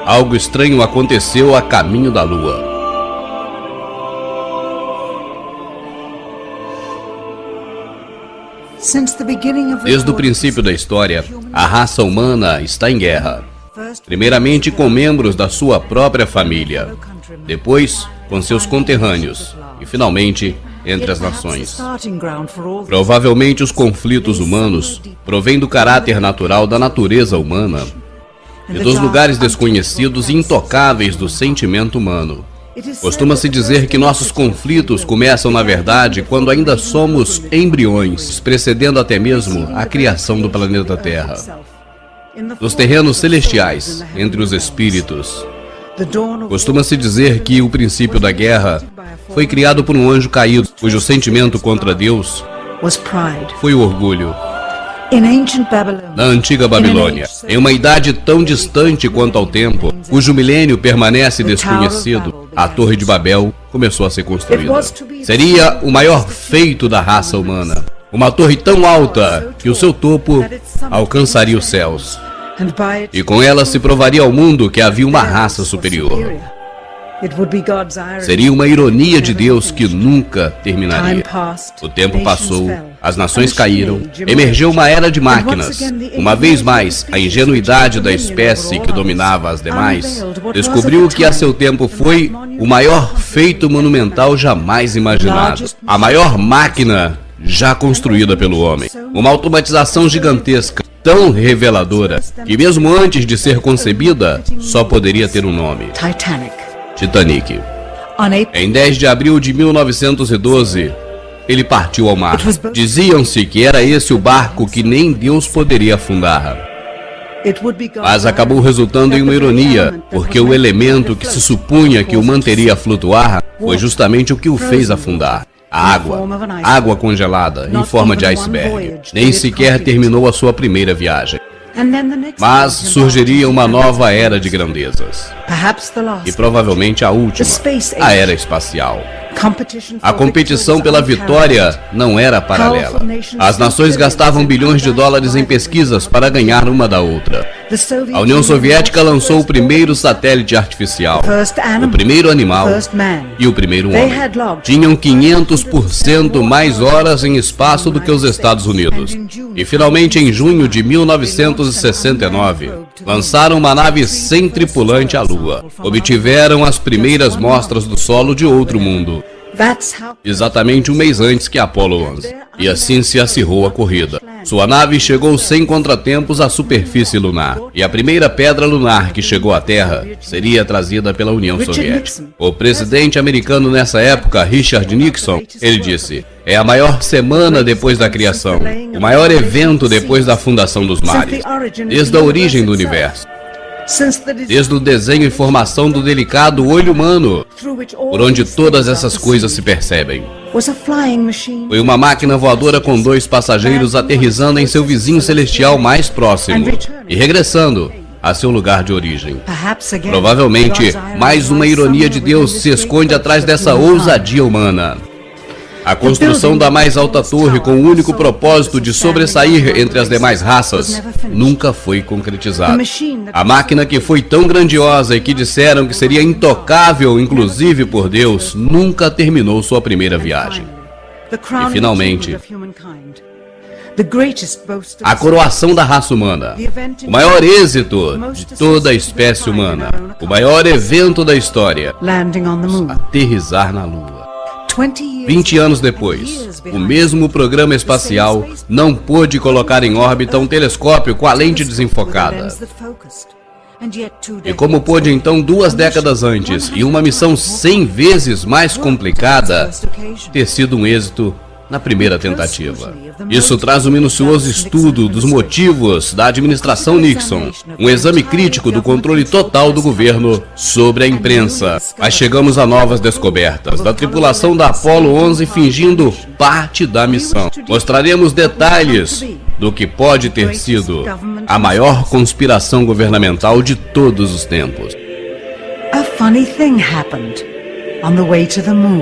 Algo estranho aconteceu a caminho da Lua. Desde o princípio da história, a raça humana está em guerra. Primeiramente com membros da sua própria família, depois com seus conterrâneos e finalmente entre as nações. Provavelmente os conflitos humanos provêm do caráter natural da natureza humana e dos lugares desconhecidos e intocáveis do sentimento humano. Costuma-se dizer que nossos conflitos começam, na verdade, quando ainda somos embriões, precedendo até mesmo a criação do planeta Terra. Nos terrenos celestiais, entre os espíritos. Costuma-se dizer que o princípio da guerra foi criado por um anjo caído, cujo sentimento contra Deus foi o orgulho. Na antiga Babilônia, em uma idade tão distante quanto ao tempo, cujo milênio permanece desconhecido, a Torre de Babel começou a ser construída. Seria o maior feito da raça humana. Uma torre tão alta que o seu topo alcançaria os céus. E com ela se provaria ao mundo que havia uma raça superior. Seria uma ironia de Deus que nunca terminaria. O tempo passou, as nações caíram, emergiu uma era de máquinas. Uma vez mais, a ingenuidade da espécie que dominava as demais descobriu que a seu tempo foi o maior feito monumental jamais imaginado. A maior máquina já construída pelo homem. Uma automatização gigantesca, tão reveladora, que mesmo antes de ser concebida, só poderia ter um nome: Titanic. Em 10 de abril de 1912, ele partiu ao mar. Diziam-se que era esse o barco que nem Deus poderia afundar. Mas acabou resultando em uma ironia, porque o elemento que se supunha que o manteria a flutuar foi justamente o que o fez afundar. A água congelada, em forma de iceberg. Nem sequer terminou a sua primeira viagem. Mas surgiria uma nova era de grandezas. E provavelmente a última, a era espacial. A competição pela vitória não era paralela. As nações gastavam bilhões de dólares em pesquisas para ganhar uma da outra. A União Soviética lançou o primeiro satélite artificial, o primeiro animal e o primeiro homem. Tinham 500% mais horas em espaço do que os Estados Unidos. E finalmente, em junho de 1969, lançaram uma nave sem tripulante à Lua. Obtiveram as primeiras mostras do solo de outro mundo. Exatamente um mês antes que Apollo 11. E assim se acirrou a corrida. Sua nave chegou sem contratempos à superfície lunar. E a primeira pedra lunar que chegou à Terra seria trazida pela União Soviética. O presidente americano nessa época, Richard Nixon, ele disse: é a maior semana depois da criação, o maior evento depois da fundação dos mares, desde a origem do universo. Desde o desenho e formação do delicado olho humano, por onde todas essas coisas se percebem. Foi uma máquina voadora com 2 passageiros aterrissando em seu vizinho celestial mais próximo e regressando a seu lugar de origem. Provavelmente, mais uma ironia de Deus se esconde atrás dessa ousadia humana. A construção da mais alta torre com o único propósito de sobressair entre as demais raças nunca foi concretizada. A máquina que foi tão grandiosa e que disseram que seria intocável, inclusive por Deus, nunca terminou sua primeira viagem. E finalmente, a coroação da raça humana, o maior êxito de toda a espécie humana, o maior evento da história, aterrissar na Lua. 20 anos depois, o mesmo programa espacial não pôde colocar em órbita um telescópio com a lente desenfocada. E como pôde então 2 décadas antes, e uma missão 100 vezes mais complicada, ter sido um êxito na primeira tentativa? Isso traz um minucioso estudo dos motivos da administração Nixon, um exame crítico do controle total do governo sobre a imprensa. Mas chegamos a novas descobertas da tripulação da Apollo 11 fingindo parte da missão. Mostraremos detalhes do que pode ter sido a maior conspiração governamental de todos os tempos.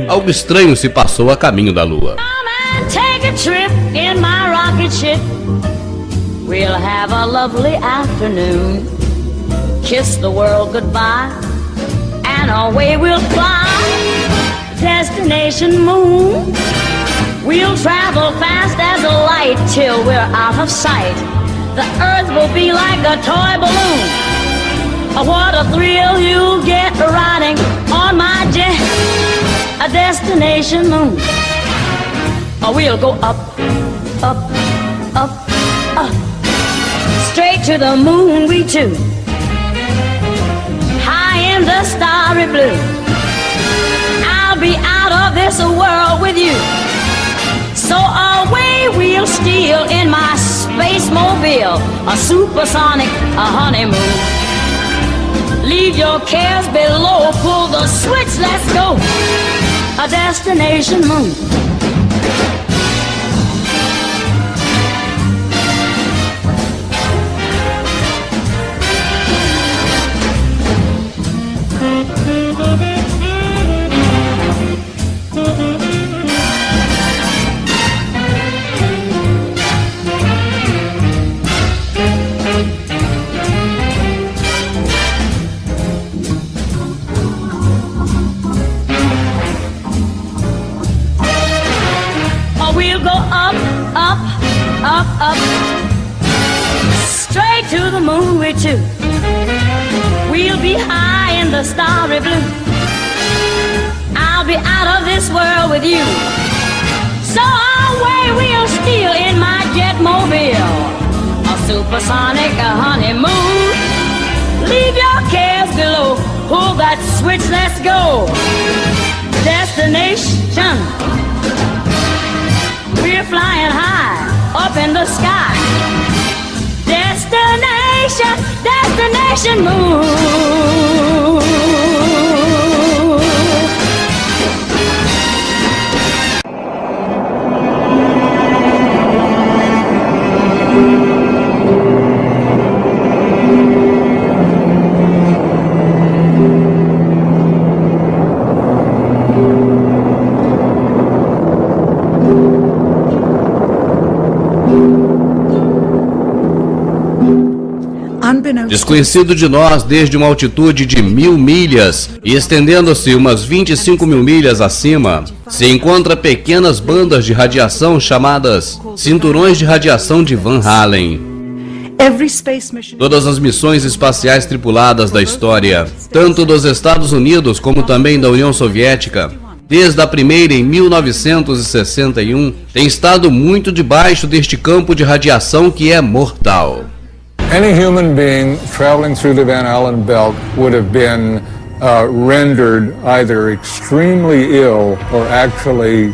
Algo estranho se passou a caminho da Lua. Take a trip in my rocket ship. We'll have a lovely afternoon. kiss the world goodbye, and away we'll fly. Destination moon. We'll travel fast as a light till we're out of sight. The earth will be like a toy balloon. What a thrill you'll get riding on my jet. A destination moon. We'll go up, up, up, up. Straight to the moon we two. High in the starry blue. I'll be out of this world with you. So away we'll steal in my space mobile, a supersonic, a honeymoon. Leave your cares below, pull the switch, let's go. A destination moon. Up, straight to the moon we two. We'll be high in the starry blue. I'll be out of this world with you. So away we'll steal in my jet mobile, a supersonic, a honeymoon. Leave your cares below, pull that switch, let's go. Destination. We're flying high up in the sky. Destination, destination moon. Desconhecido de nós desde uma altitude de 1000 milhas e estendendo-se umas 25 mil milhas acima, se encontra pequenas bandas de radiação chamadas cinturões de radiação de Van Allen. Todas as missões espaciais tripuladas da história, tanto dos Estados Unidos como também da União Soviética, desde a primeira em 1961, têm estado muito debaixo deste campo de radiação que é mortal. Any human being traveling through the Van Allen belt would have been rendered either extremely ill or actually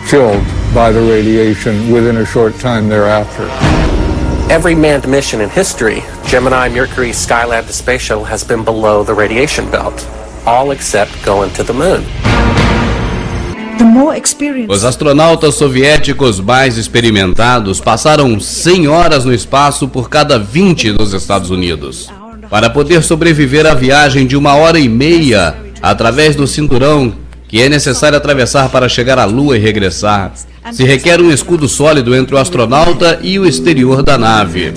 killed by the radiation within a short time thereafter. Every manned mission in history, Gemini, Mercury, Skylab, the space shuttle, has been below the radiation belt, all except going to the moon. Os astronautas soviéticos mais experimentados passaram 100 horas no espaço por cada 20 dos Estados Unidos. Para poder sobreviver à viagem de 1h30 através do cinturão que é necessário atravessar para chegar à Lua e regressar, se requer um escudo sólido entre o astronauta e o exterior da nave.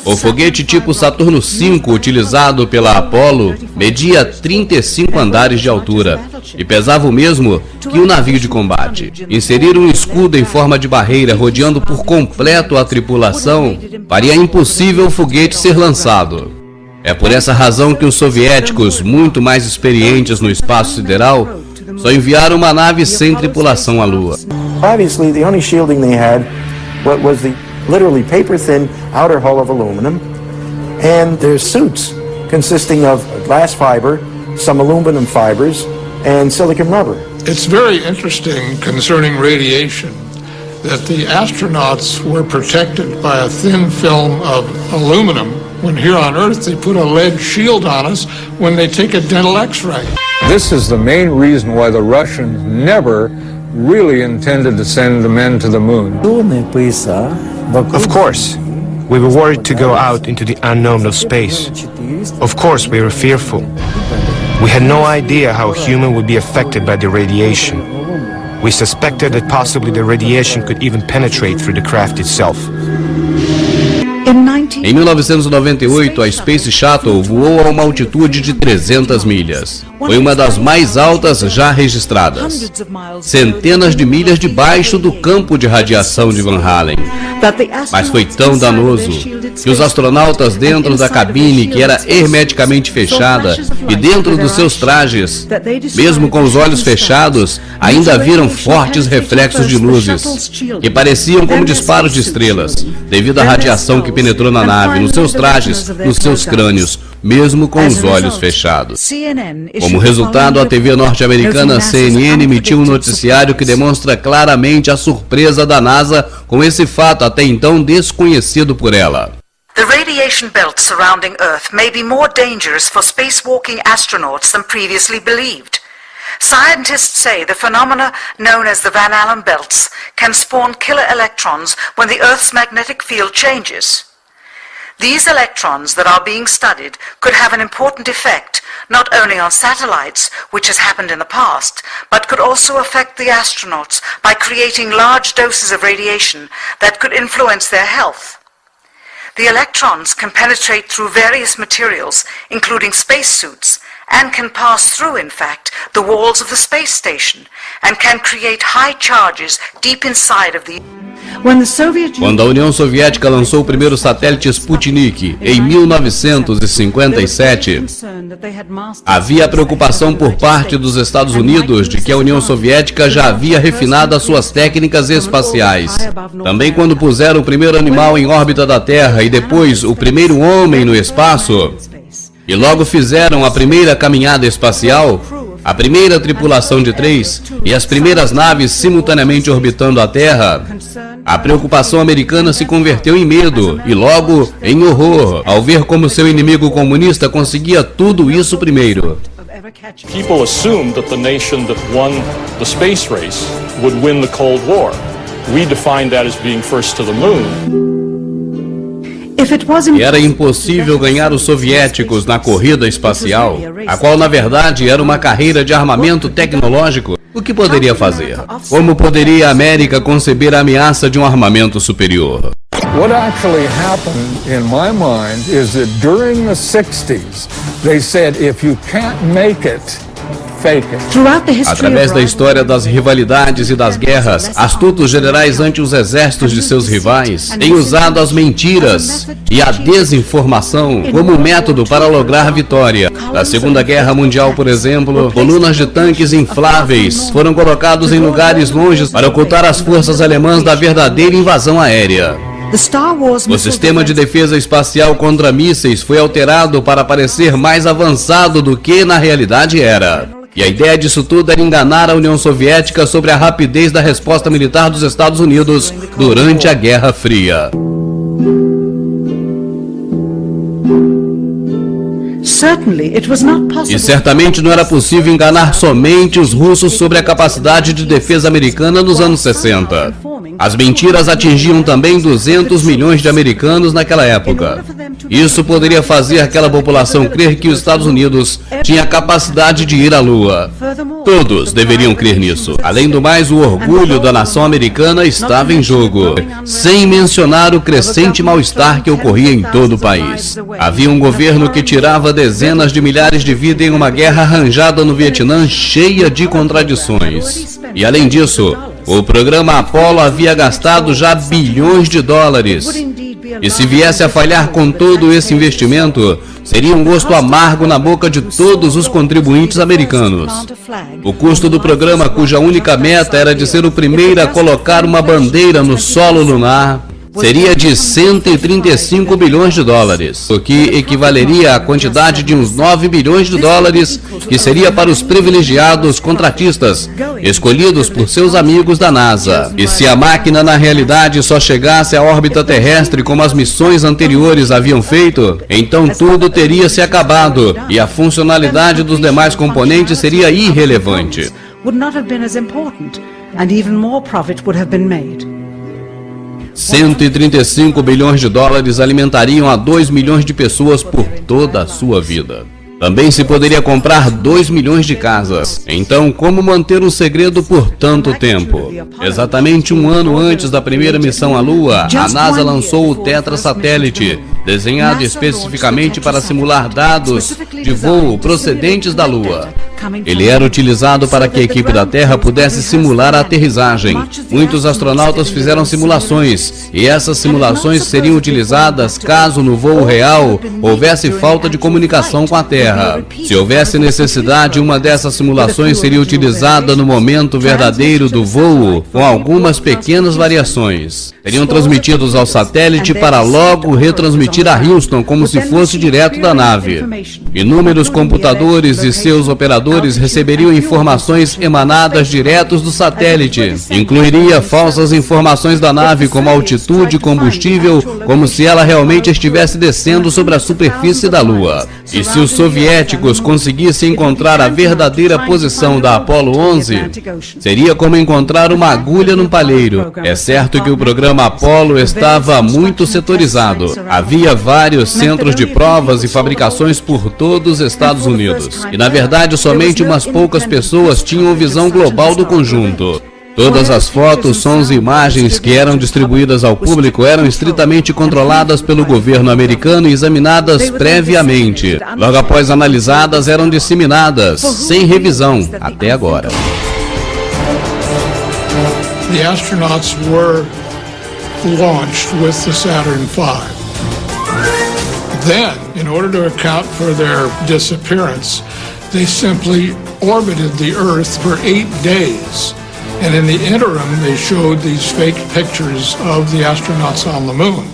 O foguete tipo Saturno V, utilizado pela Apollo, media 35 andares de altura e pesava o mesmo que um navio de combate. Inserir um escudo em forma de barreira rodeando por completo a tripulação faria impossível o foguete ser lançado. É por essa razão que os soviéticos, muito mais experientes no espaço sideral, só enviaram uma nave sem tripulação à Lua. Obviously, the only shielding they had was the literally paper-thin outer hull of aluminum, and their suits consisting of glass fiber, some aluminum fibers, and silicon rubber. It's very interesting concerning radiation that the astronauts were protected by a thin film of aluminum, when here on Earth they put a lead shield on us when they take a dental x-ray. This is the main reason why the Russians never really intended to send the men to the moon. Of course, we were worried to go out into the unknown of space. Of course, we were fearful. We had no idea how a human would be affected by the radiation. We suspected that possibly the radiation could even penetrate through the craft itself. Em 1998, a Space Shuttle voou a uma altitude de 300 milhas. Foi uma das mais altas já registradas. Centenas de milhas debaixo do campo de radiação de Van Allen. Mas foi tão danoso que os astronautas dentro da cabine, que era hermeticamente fechada, e dentro dos seus trajes, mesmo com os olhos fechados, ainda viram fortes reflexos de luzes, que pareciam como disparos de estrelas, devido à radiação que penetrou na nave, nos seus trajes, nos seus crânios, mesmo com os olhos fechados. Como resultado, a TV norte-americana CNN emitiu um noticiário que demonstra claramente a surpresa da NASA com esse fato até então desconhecido por ela. The radiation belt surrounding Earth may be more dangerous for spacewalking astronauts than previously believed. Scientists say the phenomena known as the Van Allen belts can spawn killer electrons when the Earth's magnetic field changes. These electrons that are being studied could have an important effect not only on satellites, which has happened in the past, but could also affect the astronauts by creating large doses of radiation that could influence their health. The electrons can penetrate through various materials, including spacesuits, and can pass through, in fact, the walls of the space station, and can create high charges deep inside of the... Quando a União Soviética lançou o primeiro satélite Sputnik, em 1957, havia preocupação por parte dos Estados Unidos de que a União Soviética já havia refinado as suas técnicas espaciais. Também quando puseram o primeiro animal em órbita da Terra e depois o primeiro homem no espaço, e logo fizeram a primeira caminhada espacial, a primeira tripulação de 3 e as primeiras naves simultaneamente orbitando a Terra, a preocupação americana se converteu em medo e logo em horror ao ver como seu inimigo comunista conseguia tudo isso primeiro. People assumed that the nation that won the space race would win the Cold War. We defined that as being first to the moon. E era impossível ganhar os soviéticos na corrida espacial, a qual na verdade era uma carreira de armamento tecnológico. O que poderia fazer? Como poderia a América conceber a ameaça de um armamento superior? What actually happened in my mind is that during the 60s, they said if you can't make it, através da história das rivalidades e das guerras, astutos generais ante os exércitos de seus rivais têm usado as mentiras e a desinformação como método para lograr vitória. Na Segunda Guerra Mundial, por exemplo, colunas de tanques infláveis foram colocados em lugares longes para ocultar as forças alemãs da verdadeira invasão aérea. O sistema de defesa espacial contra mísseis foi alterado para parecer mais avançado do que na realidade era. E a ideia disso tudo era enganar a União Soviética sobre a rapidez da resposta militar dos Estados Unidos durante a Guerra Fria. E certamente não era possível enganar somente os russos sobre a capacidade de defesa americana nos anos 60. As mentiras atingiam também 200 milhões de americanos naquela época. Isso poderia fazer aquela população crer que os Estados Unidos tinha capacidade de ir à Lua. Todos deveriam crer nisso. Além do mais, o orgulho da nação americana estava em jogo, sem mencionar o crescente mal-estar que ocorria em todo o país. Havia um governo que tirava dezenas de milhares de vidas em uma guerra arranjada no Vietnã cheia de contradições. E além disso, o programa Apollo havia gastado já bilhões de dólares. E se viesse a falhar com todo esse investimento, seria um gosto amargo na boca de todos os contribuintes americanos. O custo do programa, cuja única meta era de ser o primeiro a colocar uma bandeira no solo lunar, seria de 135 bilhões de dólares, o que equivaleria à quantidade de uns 9 bilhões de dólares que seria para os privilegiados contratistas, escolhidos por seus amigos da NASA. E se a máquina na realidade só chegasse à órbita terrestre como as missões anteriores haviam feito, então tudo teria se acabado e a funcionalidade dos demais componentes seria irrelevante. 135 bilhões de dólares alimentariam a 2 milhões de pessoas por toda a sua vida. Também se poderia comprar 2 milhões de casas. Então, como manter um segredo por tanto tempo? Exatamente um ano antes da primeira missão à Lua, a NASA lançou o Tetra satélite, desenhado especificamente para simular dados de voo procedentes da Lua. Ele era utilizado para que a equipe da Terra pudesse simular a aterrissagem. Muitos astronautas fizeram simulações, e essas simulações seriam utilizadas caso no voo real houvesse falta de comunicação com a Terra. Se houvesse necessidade, uma dessas simulações seria utilizada no momento verdadeiro do voo, com algumas pequenas variações. Seriam transmitidos ao satélite para logo retransmitir a Houston como se fosse direto da nave. Inúmeros computadores e seus operadores receberiam informações emanadas diretos do satélite. Incluiria falsas informações da nave como altitude, combustível, como se ela realmente estivesse descendo sobre a superfície da Lua. E se os soviéticos conseguissem encontrar a verdadeira posição da Apollo 11, seria como encontrar uma agulha num palheiro. É certo que o programa Apollo estava muito setorizado. Havia vários centros de provas e fabricações por todos os Estados Unidos. E na verdade somente umas poucas pessoas tinham visão global do conjunto. Todas as fotos, sons e imagens que eram distribuídas ao público eram estritamente controladas pelo governo americano e examinadas previamente. Logo após analisadas, eram disseminadas, sem revisão, até agora. The astronauts were launched with the Saturn V. Then, in order to account for their disappearance, they simply orbited the Earth for 8 days. And in the interim, they showed these fake pictures of the astronauts on the moon.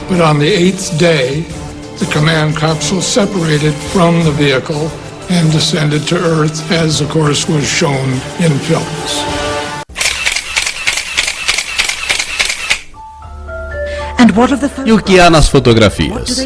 But on the 8th day, the command capsule separated from the vehicle and descended to Earth, as of course was shown in films. E o que há nas fotografias?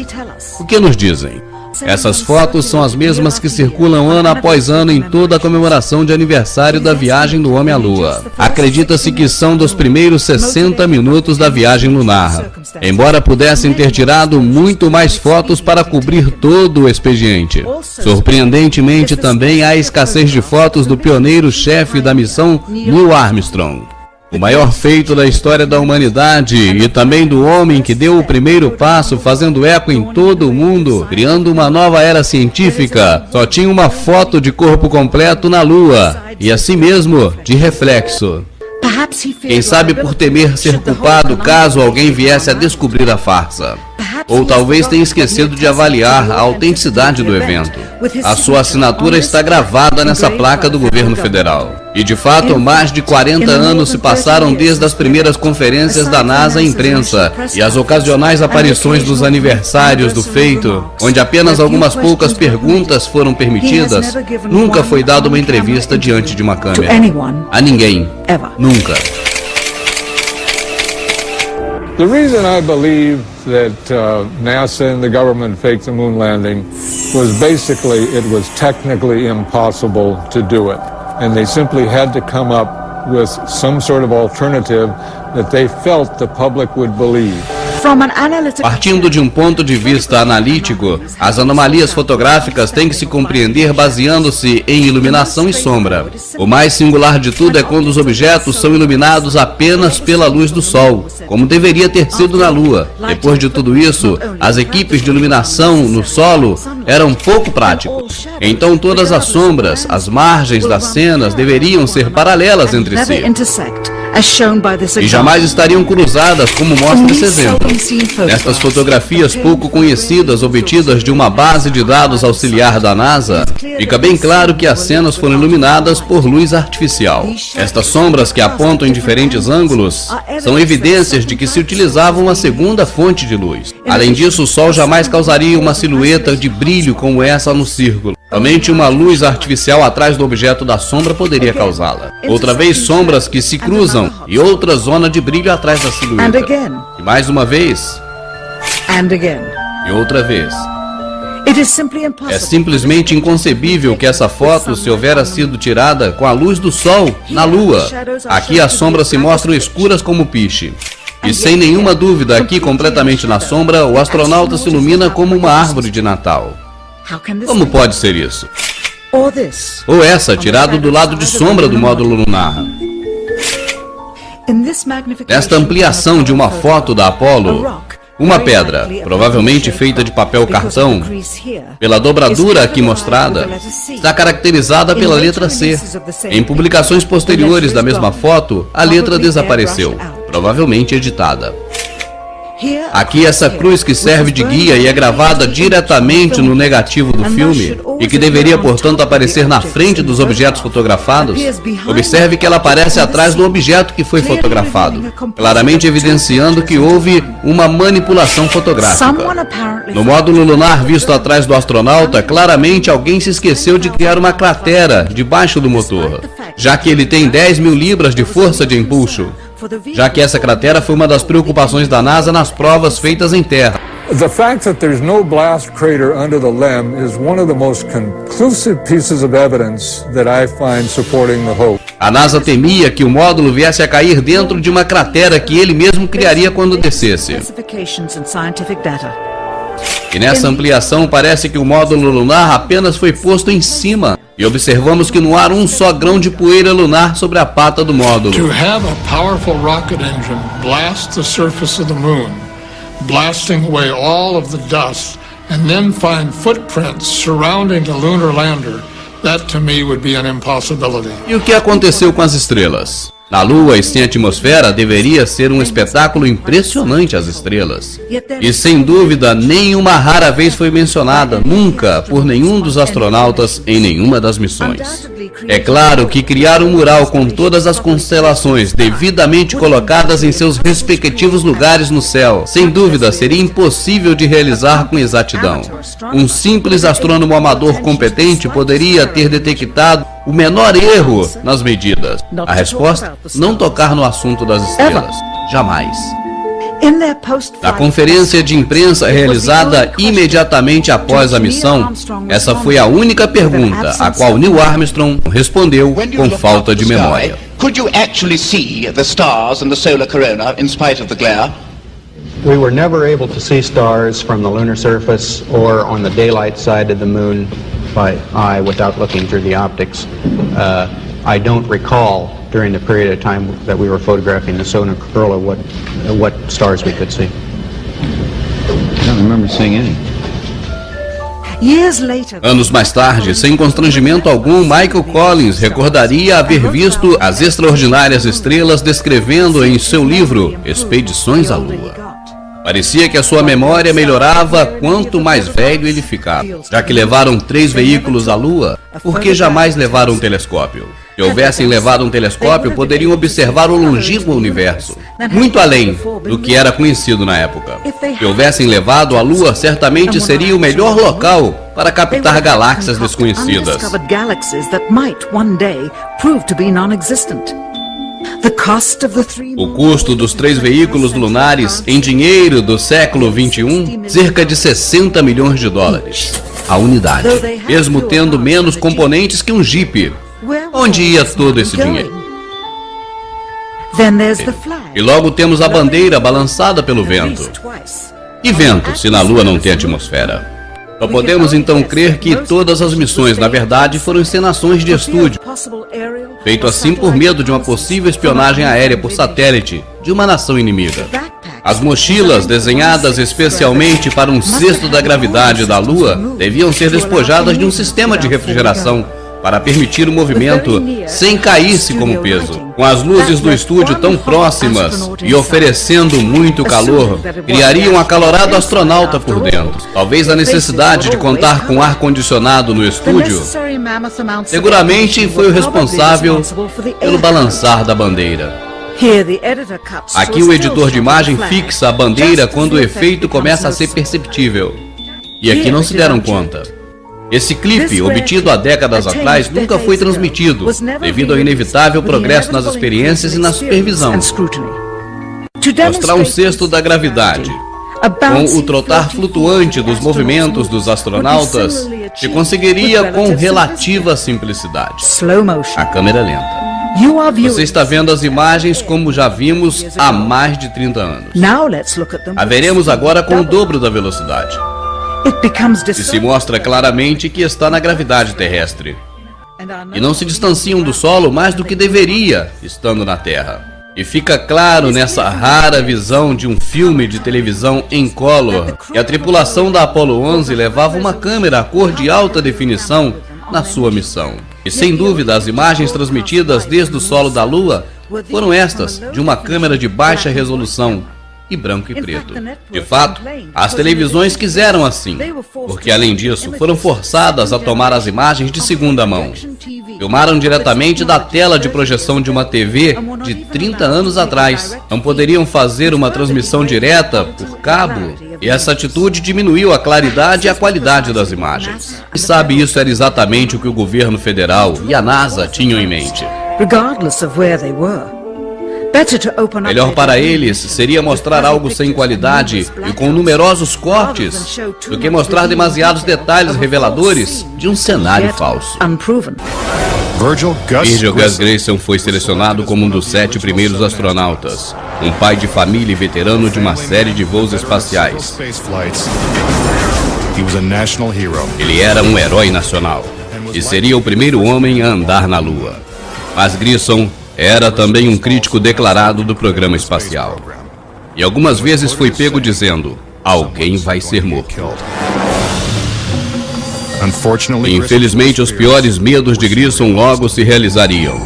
O que nos dizem? Essas fotos são as mesmas que circulam ano após ano em toda a comemoração de aniversário da viagem do homem à Lua. Acredita-se que são dos primeiros 60 minutos da viagem lunar, embora pudessem ter tirado muito mais fotos para cobrir todo o expediente. Surpreendentemente, também há escassez de fotos do pioneiro-chefe da missão Neil Armstrong. O maior feito da história da humanidade e também do homem que deu o primeiro passo, fazendo eco em todo o mundo, criando uma nova era científica, só tinha uma foto de corpo completo na Lua, e assim mesmo, de reflexo. Quem sabe por temer ser culpado caso alguém viesse a descobrir a farsa. Ou talvez tenha esquecido de avaliar a autenticidade do evento. A sua assinatura está gravada nessa placa do governo federal. E de fato, mais de 40 anos se passaram desde as primeiras conferências da NASA à imprensa e as ocasionais aparições dos aniversários do feito, onde apenas algumas poucas perguntas foram permitidas. Nunca foi dada uma entrevista diante de uma câmera. A ninguém. Nunca. The reason I believe that NASA and the government faked the moon landing was basically it was technically impossible to do it. And they simply had to come up with some sort of alternative that they felt the public would believe. Partindo de um ponto de vista analítico, as anomalias fotográficas têm que se compreender baseando-se em iluminação e sombra. O mais singular de tudo é quando os objetos são iluminados apenas pela luz do Sol, como deveria ter sido na Lua. Depois de tudo isso, as equipes de iluminação no solo eram pouco práticas. Então todas as sombras, as margens das cenas deveriam ser paralelas entre si. E jamais estariam cruzadas, como mostra esse exemplo. Nestas fotografias pouco conhecidas obtidas de uma base de dados auxiliar da NASA, fica bem claro que as cenas foram iluminadas por luz artificial. Estas sombras que apontam em diferentes ângulos são evidências de que se utilizava uma segunda fonte de luz. Além disso, o Sol jamais causaria uma silhueta de brilho como essa no círculo. Somente uma luz artificial atrás do objeto da sombra poderia causá-la. Outra vez, sombras que se cruzam e outra zona de brilho atrás da silhueta. E mais uma vez. E outra vez. É simplesmente inconcebível que essa foto se houvera sido tirada com a luz do Sol na Lua. Aqui as sombras se mostram escuras como piche. E sem nenhuma dúvida, aqui completamente na sombra, o astronauta se ilumina como uma árvore de Natal. Como pode ser isso? Ou essa, tirado do lado de sombra do módulo lunar. Nesta ampliação de uma foto da Apollo, Uma pedra, provavelmente feita de papel cartão, pela dobradura aqui mostrada, está caracterizada pela letra C. Em publicações posteriores da mesma foto, a letra desapareceu, provavelmente editada. Aqui essa cruz que serve de guia e é gravada diretamente no negativo do filme e que deveria, portanto, aparecer na frente dos objetos fotografados. Observe que ela aparece atrás do objeto que foi fotografado, claramente evidenciando que houve uma manipulação fotográfica. No módulo lunar visto atrás do astronauta, claramente alguém se esqueceu de criar uma cratera debaixo do motor, já que ele tem 10.000 libras de força de empuxo. Já que essa cratera foi uma das preocupações da NASA nas provas feitas em terra. The fact that there's no blast crater under the LEM is one of the most conclusive pieces of evidence that I find supporting the hope. A NASA temia que o módulo viesse a cair dentro de uma cratera que ele mesmo criaria quando descesse. E nessa ampliação parece que o módulo lunar apenas foi posto em cima. E observamos que não há um só grão de poeira lunar sobre a pata do módulo. To have a powerful rocket engine blast the surface of the moon, blasting away all of the dust, and then find footprints surrounding the lunar lander, that to me would be an impossibility. E o que aconteceu com as estrelas? Na Lua e sem atmosfera deveria ser um espetáculo impressionante as estrelas. E sem dúvida, nenhuma rara vez foi mencionada, nunca, por nenhum dos astronautas em nenhuma das missões. É claro que criar um mural com todas as constelações devidamente colocadas em seus respectivos lugares no céu, sem dúvida seria impossível de realizar com exatidão. Um simples astrônomo amador competente poderia ter detectado o menor erro nas medidas. A resposta? Não tocar no assunto das estrelas. Jamais. Na conferência de imprensa realizada imediatamente após a missão, essa foi a única pergunta a qual Neil Armstrong respondeu com falta de memória. Could you actually see the stars and the solar corona in spite of the glare? We were never able to see stars from the lunar surface or on the daylight side of the moon by eye without looking through the optics. I don't recall during the period of time that we were photographing the solar corona what stars we could see. I don't remember seeing any. Anos mais tarde, sem constrangimento algum, Michael Collins recordaria haver visto as extraordinárias estrelas descrevendo em seu livro Expedições à Lua. Parecia que a sua memória melhorava quanto mais velho ele ficava. Já que levaram 3 veículos à Lua, por que jamais levaram um telescópio? Se houvessem levado um telescópio, poderiam observar o longínquo universo, muito além do que era conhecido na época. Se houvessem levado a Lua, certamente seria o melhor local para captar galáxias desconhecidas. O custo dos 3 veículos lunares em dinheiro do século XXI, cerca de 60 milhões de dólares. A unidade, mesmo tendo menos componentes que um Jeep. Onde ia todo esse dinheiro? E logo temos a bandeira balançada pelo vento. E vento, se na Lua não tem atmosfera? Só podemos então crer que todas as missões, na verdade, foram encenações de estúdio, feito assim por medo de uma possível espionagem aérea por satélite de uma nação inimiga. As mochilas, desenhadas especialmente para um cesto da gravidade da Lua, deviam ser despojadas de um sistema de refrigeração para permitir o movimento sem cair-se como peso. Com as luzes do estúdio tão próximas e oferecendo muito calor, criaria um acalorado astronauta por dentro. Talvez a necessidade de contar com ar-condicionado no estúdio seguramente foi o responsável pelo balançar da bandeira. Aqui o editor de imagem fixa a bandeira quando o efeito começa a ser perceptível. E aqui não se deram conta. Esse clipe, obtido há décadas atrás, nunca foi transmitido, devido ao inevitável progresso nas experiências e na supervisão. Mostrar um cesto da gravidade, com o trotar flutuante dos movimentos dos astronautas, se conseguiria com relativa simplicidade. A câmera lenta. Você está vendo as imagens como já vimos há mais de 30 anos. A veremos agora com o dobro da velocidade. E se mostra claramente que está na gravidade terrestre. E não se distanciam do solo mais do que deveria, estando na Terra. E fica claro nessa rara visão de um filme de televisão em color que a tripulação da Apollo 11 levava uma câmera a cor de alta definição na sua missão. E sem dúvida as imagens transmitidas desde o solo da Lua foram estas, de uma câmera de baixa resolução e branco e preto. De fato, as televisões quiseram assim, porque além disso foram forçadas a tomar as imagens de segunda mão. Filmaram diretamente da tela de projeção de uma TV de 30 anos atrás. Não poderiam fazer uma transmissão direta por cabo, e essa atitude diminuiu a claridade e a qualidade das imagens. E sabe, isso era exatamente o que o governo federal e a NASA tinham em mente. Regardless of where they were. Melhor para eles seria mostrar algo sem qualidade e com numerosos cortes do que mostrar demasiados detalhes reveladores de um cenário falso. Virgil Gus Grayson foi selecionado como um dos 7 primeiros astronautas, um pai de família e veterano de uma série de voos espaciais. Ele era um herói nacional e seria o primeiro homem a andar na Lua. Mas Grissom era também um crítico declarado do programa espacial. E algumas vezes foi pego dizendo: alguém vai ser morto. Infelizmente, os piores medos de Grissom logo se realizariam.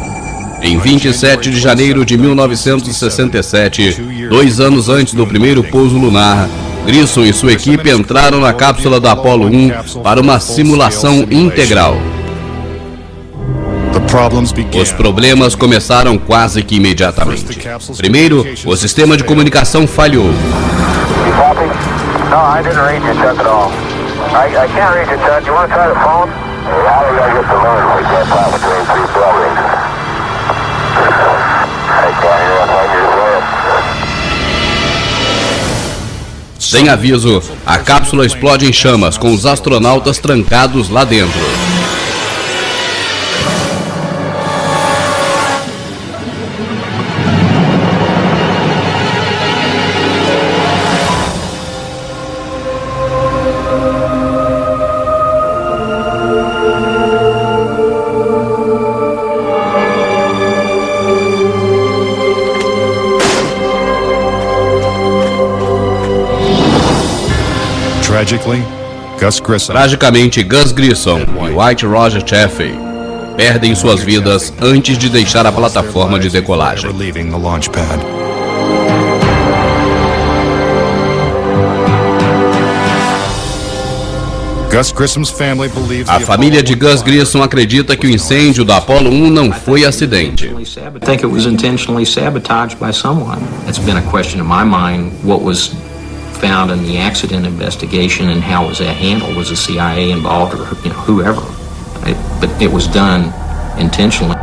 Em 27 de janeiro de 1967, 2 anos antes do primeiro pouso lunar, Grissom e sua equipe entraram na cápsula da Apollo 1 para uma simulação integral. Os problemas começaram quase que imediatamente. Primeiro, o sistema de comunicação falhou. Sem aviso, a cápsula explode em chamas, com os astronautas trancados lá dentro. Tragicamente, Gus Grissom e White Roger Chaffee perdem suas vidas antes de deixar a plataforma de decolagem. A família de Gus Grissom acredita que o incêndio da Apollo 1 não foi acidente. Found in the accident investigation and how was that handled? Was the CIA involved or whoever? But it was done intentionally.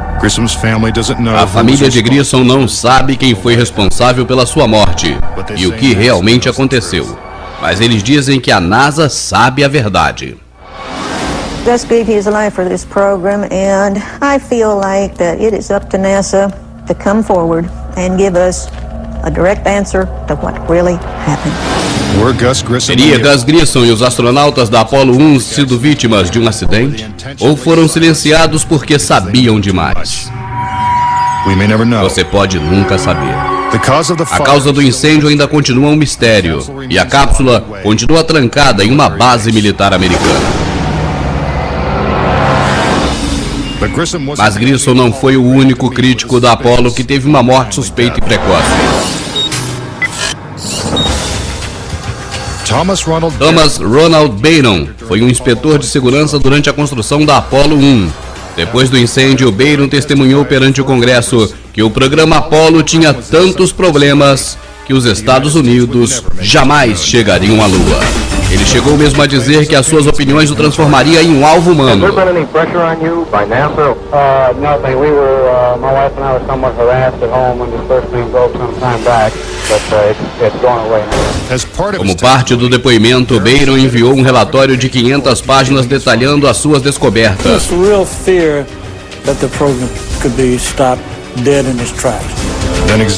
A família de Grissom não sabe quem foi responsável pela sua morte e o que realmente aconteceu, mas eles dizem que a NASA sabe a verdade. Gus gave his life for this program, and I feel like that it is up to NASA to come forward and give us a direct answer to what really happened. Teria Gus Grissom e os astronautas da Apollo 1 sido vítimas de um acidente? Ou foram silenciados porque sabiam demais? Você pode nunca saber. A causa do incêndio ainda continua um mistério, e a cápsula continua trancada em uma base militar americana. Mas Grissom não foi o único crítico da Apollo que teve uma morte suspeita e precoce. Thomas Ronald Byron foi um inspetor de segurança durante a construção da Apollo 1. Depois do incêndio, Byron testemunhou perante o Congresso que o programa Apollo tinha tantos problemas que os Estados Unidos jamais chegariam à Lua. Ele chegou mesmo a dizer que as suas opiniões o transformaria em um alvo humano. Como parte do depoimento, Byron enviou um relatório de 500 páginas detalhando as suas descobertas.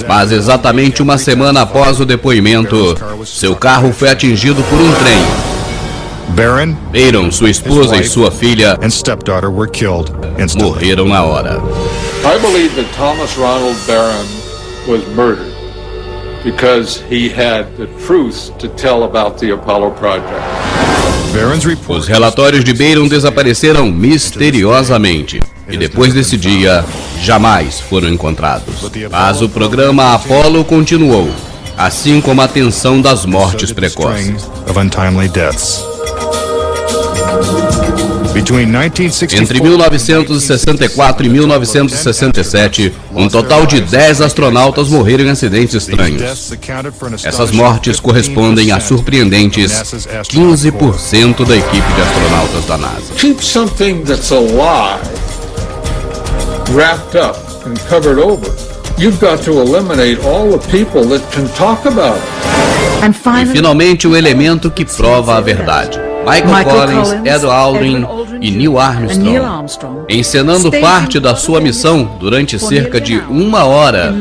Mas exatamente uma semana após o depoimento, seu carro foi atingido por um trem. Byron, sua esposa e sua filha morreram na hora. I believe that Thomas Ronald Barron was murdered because he had the truth to tell about the Apollo project. Os relatórios de Barron desapareceram misteriosamente e depois desse dia jamais foram encontrados. Mas o programa Apollo continuou, assim como a tensão das mortes precoces. Entre 1964 e 1967, um total de 10 astronautas morreram em acidentes estranhos. Essas mortes correspondem a surpreendentes 15% da equipe de astronautas da NASA. Keep something that's alive wrapped up and covered over. You've got to eliminate all the people that can talk about it. E finalmente o elemento que prova a verdade. Michael Collins, Ed Aldrin e Neil Armstrong, encenando parte da sua missão durante cerca de 1 hora,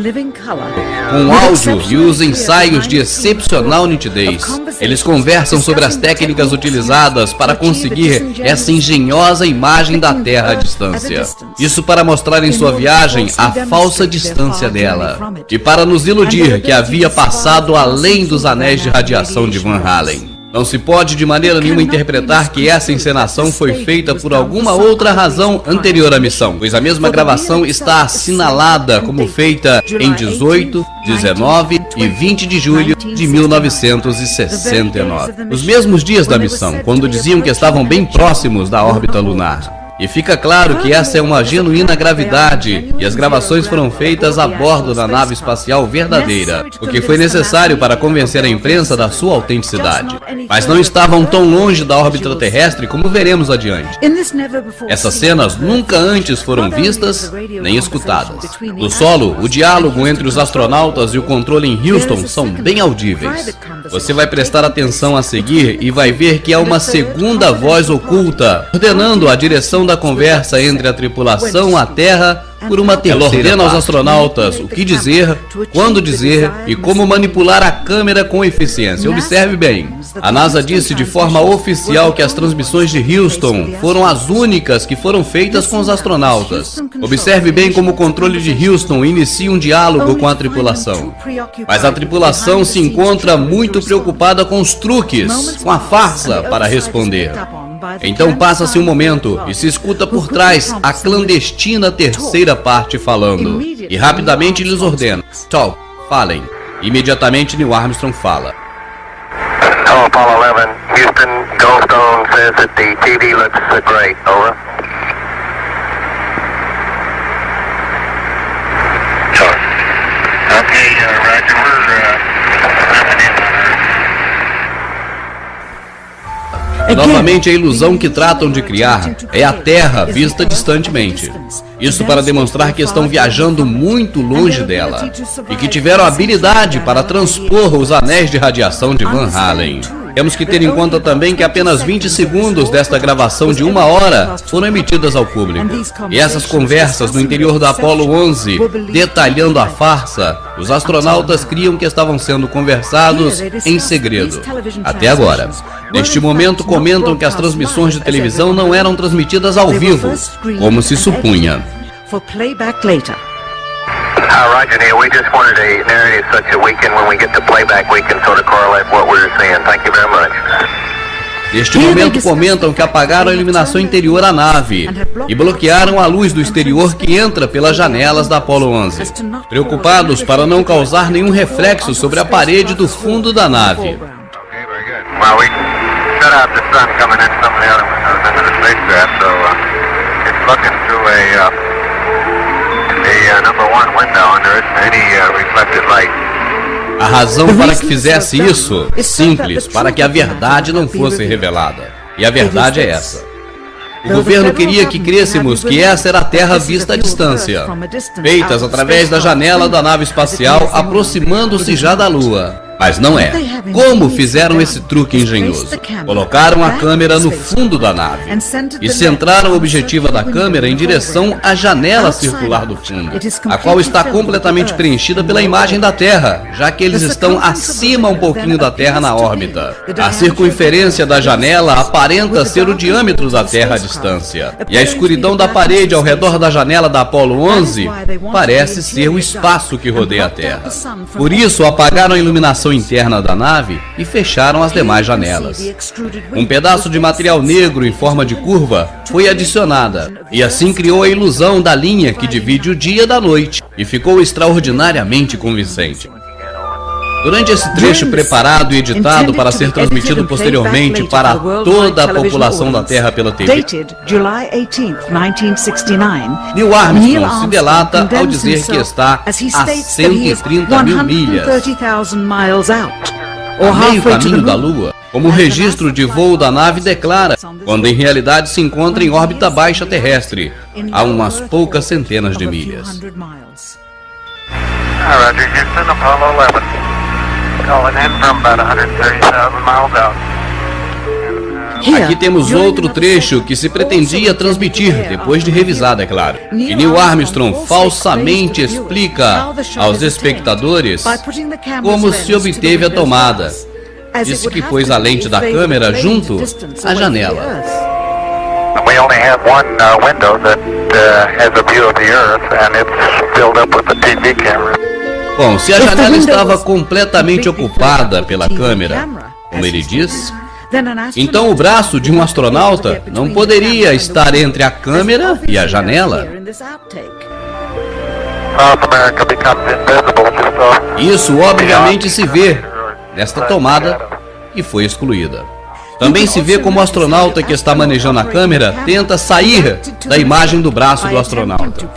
com áudio e os ensaios de excepcional nitidez. Eles conversam sobre as técnicas utilizadas para conseguir essa engenhosa imagem da Terra à distância. Isso para mostrar em sua viagem a falsa distância dela e para nos iludir que havia passado além dos anéis de radiação de Van Allen. Não se pode de maneira nenhuma interpretar que essa encenação foi feita por alguma outra razão anterior à missão, pois a mesma gravação está assinalada como feita em 18, 19 e 20 de julho de 1969. Os mesmos dias da missão, quando diziam que estavam bem próximos da órbita lunar. E fica claro que essa é uma genuína gravidade e as gravações foram feitas a bordo da nave espacial verdadeira, o que foi necessário para convencer a imprensa da sua autenticidade. Mas não estavam tão longe da órbita terrestre como veremos adiante. Essas cenas nunca antes foram vistas nem escutadas. No solo, o diálogo entre os astronautas e o controle em Houston são bem audíveis. Você vai prestar atenção a seguir e vai ver que há uma segunda voz oculta ordenando a direção da conversa entre a tripulação à Terra por uma terceira. Ela ordena aos astronautas o que dizer, quando dizer e como manipular a câmera com eficiência. Observe bem. A NASA disse de forma oficial que as transmissões de Houston foram as únicas que foram feitas com os astronautas. Observe bem como o controle de Houston inicia um diálogo com a tripulação. Mas a tripulação se encontra muito preocupada com os truques, com a farsa para responder. Então passa-se um momento e se escuta por trás a clandestina terceira parte falando. E rapidamente lhes ordena: talk, falem. Imediatamente Neil Armstrong fala. Hello, Apollo 11. Houston, Goldstone says that the TV looks great. Over. Okay, Roger, we're coming in. Novamente, a ilusão que tratam de criar é a Terra vista distantemente. Isso para demonstrar que estão viajando muito longe dela e que tiveram habilidade para transpor os anéis de radiação de Van Allen. Temos que ter em conta também que apenas 20 segundos desta gravação de 1 hora foram emitidas ao público. E essas conversas no interior da Apollo 11, detalhando a farsa, os astronautas criam que estavam sendo conversados em segredo. Até agora. Neste momento, comentam que as transmissões de televisão não eram transmitidas ao vivo, como se supunha. Roger, Neil. We just wanted a narrative such that we can, when we get to playback, we can sort of correlate what we're seeing. Thank you very much. Neste momento comentam que apagaram a iluminação interior à nave e bloquearam a luz do exterior que entra pelas janelas da Apollo 11, preocupados para não causar nenhum reflexo sobre a parede do fundo da nave. Well, we shut out the sun coming in some of the other windows into the spacecraft, so it's looking through the number 1 window, and there isn't any reflected light. A razão para que fizesse isso é simples, para que a verdade não fosse revelada. E a verdade é essa. O governo queria que crêssemos que essa era a Terra vista à distância, feitas através da janela da nave espacial, aproximando-se já da Lua. Mas não é. Como fizeram esse truque engenhoso? Colocaram a câmera no fundo da nave e centraram a objetiva da câmera em direção à janela circular do fundo, a qual está completamente preenchida pela imagem da Terra, já que eles estão acima um pouquinho da Terra na órbita. A circunferência da janela aparenta ser o diâmetro da Terra à distância, e a escuridão da parede ao redor da janela da Apollo 11 parece ser o espaço que rodeia a Terra. Por isso, apagaram a iluminação interna da nave e fecharam as demais janelas. Um pedaço de material negro em forma de curva foi adicionada, e assim criou a ilusão da linha que divide o dia da noite, e ficou extraordinariamente convincente. Durante esse trecho preparado e editado para ser transmitido posteriormente para toda a população da Terra pela TV, Neil Armstrong se delata ao dizer que está a 130 mil milhas, a meio caminho da Lua, como o registro de voo da nave declara, quando em realidade se encontra em órbita baixa terrestre, a umas poucas centenas de milhas. Roger, Houston, Apollo 11. Calling in from about 130,000 miles out. Aqui temos outro trecho que se pretendia transmitir, depois de revisado, é claro. E Neil Armstrong falsamente explica aos espectadores como se obteve a tomada. Disse que pôs a lente da câmera junto à janela. We only have one window that has a view of the Earth, and it's filled up with the TV camera. Bom, se a janela estava completamente ocupada pela câmera, como ele diz, então o braço de um astronauta não poderia estar entre a câmera e a janela. Isso obviamente se vê nesta tomada que foi excluída. Também se vê como o astronauta que está manejando a câmera tenta sair da imagem do braço do astronauta.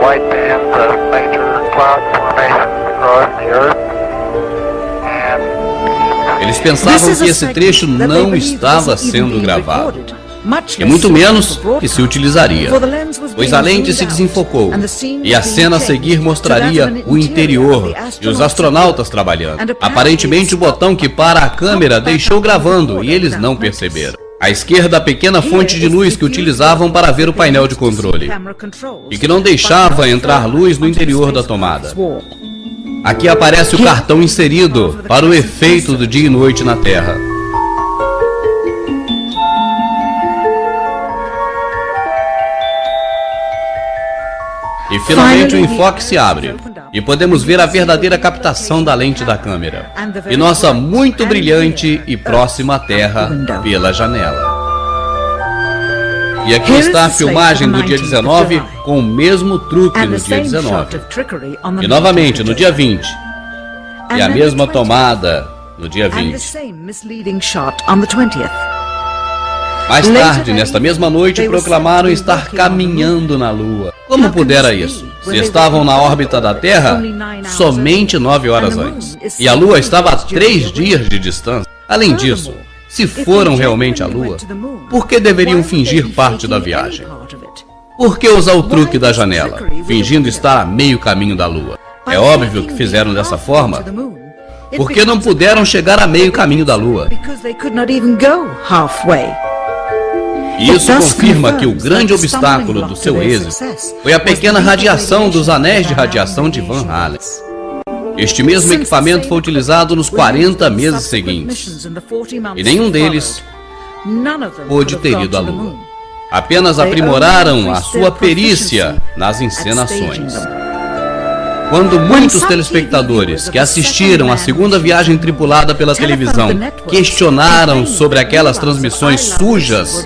White bands of major cloud formations across the Earth. Eles pensavam que esse trecho não estava sendo gravado, e muito menos que se utilizaria, pois a lente se desenfocou, e a cena a seguir mostraria o interior e os astronautas trabalhando. Aparentemente o botão que para a câmera deixou gravando e eles não perceberam. À esquerda, a pequena fonte de luz que utilizavam para ver o painel de controle, e que não deixava entrar luz no interior da tomada. Aqui aparece o cartão inserido para o efeito do dia e noite na Terra. E finalmente o enfoque se abre, e podemos ver a verdadeira captação da lente da câmera, e nossa muito brilhante e próxima Terra pela janela. E aqui está a filmagem do dia 19 com o mesmo truque no dia 19. E novamente no dia 20. E a mesma tomada no dia 20. Mais tarde, nesta mesma noite, proclamaram estar caminhando na Lua. Como pudera isso? Se estavam na órbita da Terra somente 9 horas antes, e a Lua estava a 3 dias de distância. Além disso, se foram realmente à Lua, por que deveriam fingir parte da viagem? Por que usar o truque da janela, fingindo estar a meio caminho da Lua? É óbvio que fizeram dessa forma, porque não puderam chegar a meio caminho da Lua. E isso confirma que o grande obstáculo do seu êxito foi a pequena radiação dos anéis de radiação de Van Allen. Este mesmo equipamento foi utilizado nos 40 meses seguintes, e nenhum deles pôde ter ido à Lua. Apenas aprimoraram a sua perícia nas encenações. Quando muitos telespectadores que assistiram à segunda viagem tripulada pela televisão questionaram sobre aquelas transmissões sujas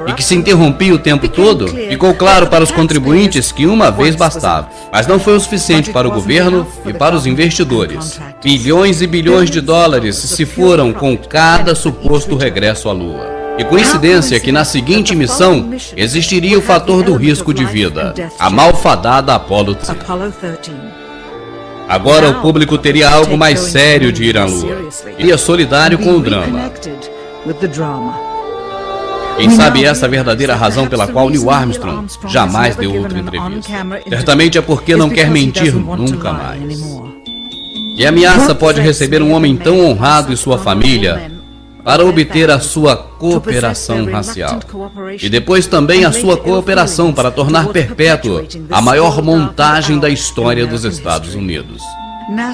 e que se interrompiam o tempo todo, ficou claro para os contribuintes que uma vez bastava. Mas não foi o suficiente para o governo e para os investidores. Bilhões e bilhões de dólares se foram com cada suposto regresso à Lua. E coincidência que na seguinte missão existiria o fator do risco de vida, a malfadada Apollo 13. Agora o público teria algo mais sério de ir à Lua. Iria solidário com o drama. Quem sabe essa é a verdadeira razão pela qual Neil Armstrong jamais deu outra entrevista. Certamente é porque não quer mentir nunca mais. E ameaça pode receber um homem tão honrado e sua família para obter a sua cooperação racial. E depois também a sua cooperação para tornar perpétua a maior montagem da história dos Estados Unidos.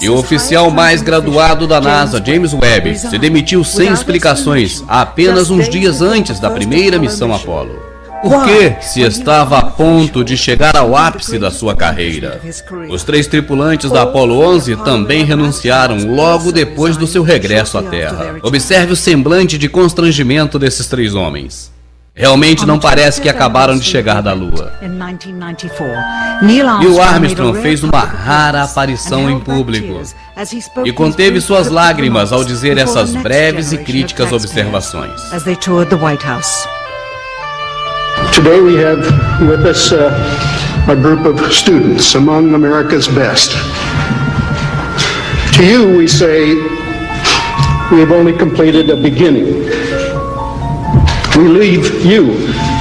E o oficial mais graduado da NASA, James Webb, se demitiu sem explicações apenas uns dias antes da primeira missão Apollo. Por que, se estava a ponto de chegar ao ápice da sua carreira? Os 3 tripulantes da Apollo 11 também renunciaram logo depois do seu regresso à Terra. Observe o semblante de constrangimento desses 3 homens. Realmente não parece que acabaram de chegar da Lua. Neil Armstrong fez uma rara aparição em público e conteve suas lágrimas ao dizer essas breves e críticas observações. Today we have with us a group of students among America's best. To you we say we have only completed a beginning. We leave you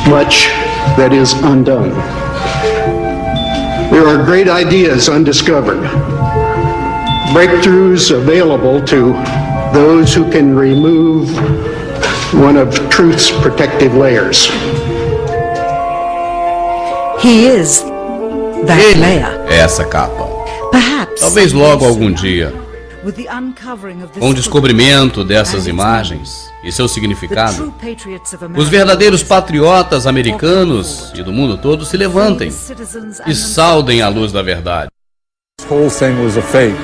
much that is undone. There are great ideas undiscovered, breakthroughs available to those who can remove one of truth's protective layers. He is that layer. É essa capa. Talvez logo algum dia, com o descobrimento dessas imagens e seu significado, os verdadeiros patriotas americanos e do mundo todo se levantem e saudem a luz da verdade. This whole thing was a fake.